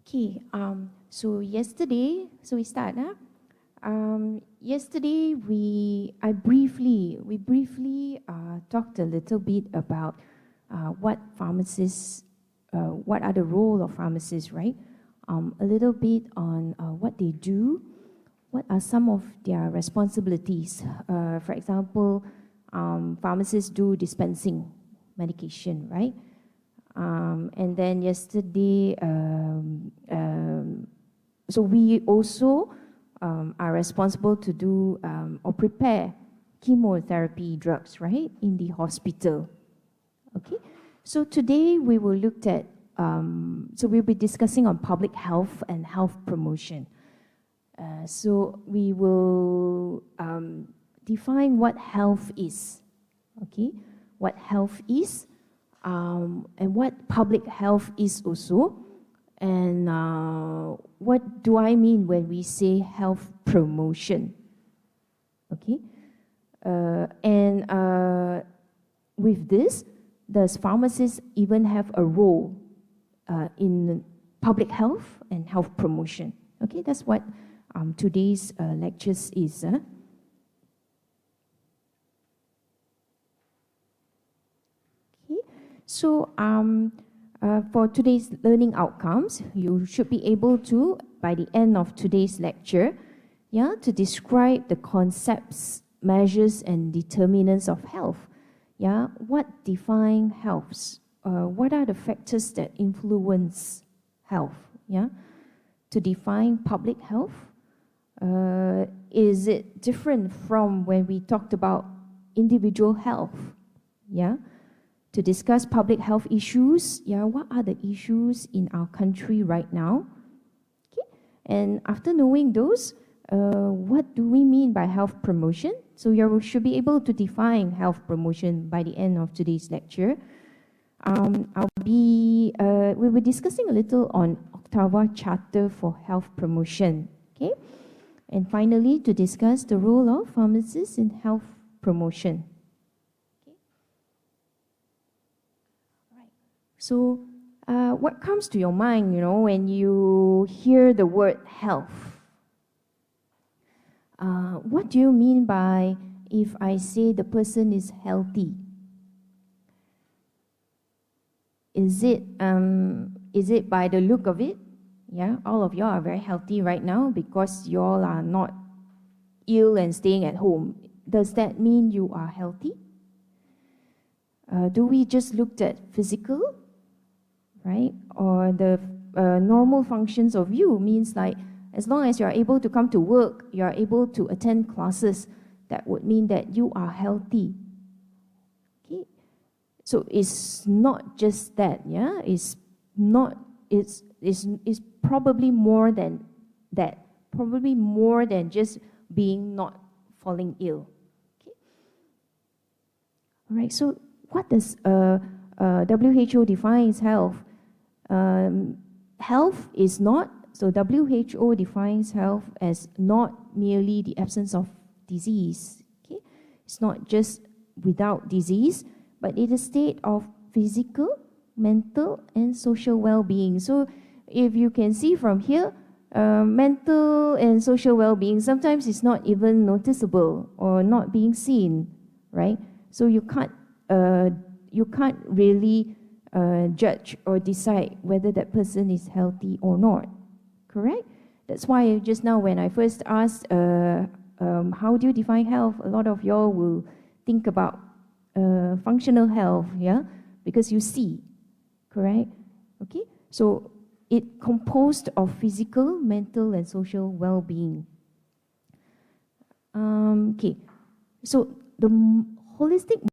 Okay, so yesterday, so we start, huh? Yesterday we briefly talked a little bit about what pharmacists, what are the role of pharmacists, right? A little bit on what they do, what are some of their responsibilities. For example, pharmacists do dispensing medication, right? And then yesterday, so we also are responsible to do or prepare chemotherapy drugs, right, in the hospital. Okay, so today we will look at, so we'll be discussing on public health and health promotion. So we will define what health is, okay, what health is, and what public health is also, and what do I mean when we say health promotion, okay? And with this, does pharmacists even have a role in public health and health promotion? Okay, that's what today's lectures is. So for today's learning outcomes, you should be able to, by the end of today's lecture, to describe the concepts, measures, and determinants of health. What define health? What are the factors that influence health? To define public health, is it different from when we talked about individual health? To discuss public health issues, what are the issues in our country right now? Okay. And after knowing those, what do we mean by health promotion? So you should be able to define health promotion by the end of today's lecture. We'll be discussing a little on Ottawa Charter for Health Promotion. Okay. And finally, to discuss the role of pharmacists in health promotion. So, what comes to your mind, when you hear the word health? What do you mean by if I say the person is healthy? Is it by the look of it? All of you are very healthy right now because you all are not ill and staying at home. Does that mean you are healthy? Do we just look at physical? Right? Or the normal functions of you means like, as long as you are able to come to work, you are able to attend classes, that would mean that you are healthy. Okay? So it's not just that, It's probably more than that. Probably more than just being not falling ill. Okay? All right, so what does WHO defines health? Health is not, so WHO defines health as not merely the absence of disease. Okay? It's not just without disease, but it is a state of physical, mental, and social well-being. So if you can see from here, mental and social well-being, sometimes it's not even noticeable or not being seen, right? So you can't really judge or decide whether that person is healthy or not, correct? That's why just now when I first asked, how do you define health? A lot of y'all will think about functional health, because you see, correct? Okay, so it composed of physical, mental, and social well-being. Okay, so the holistic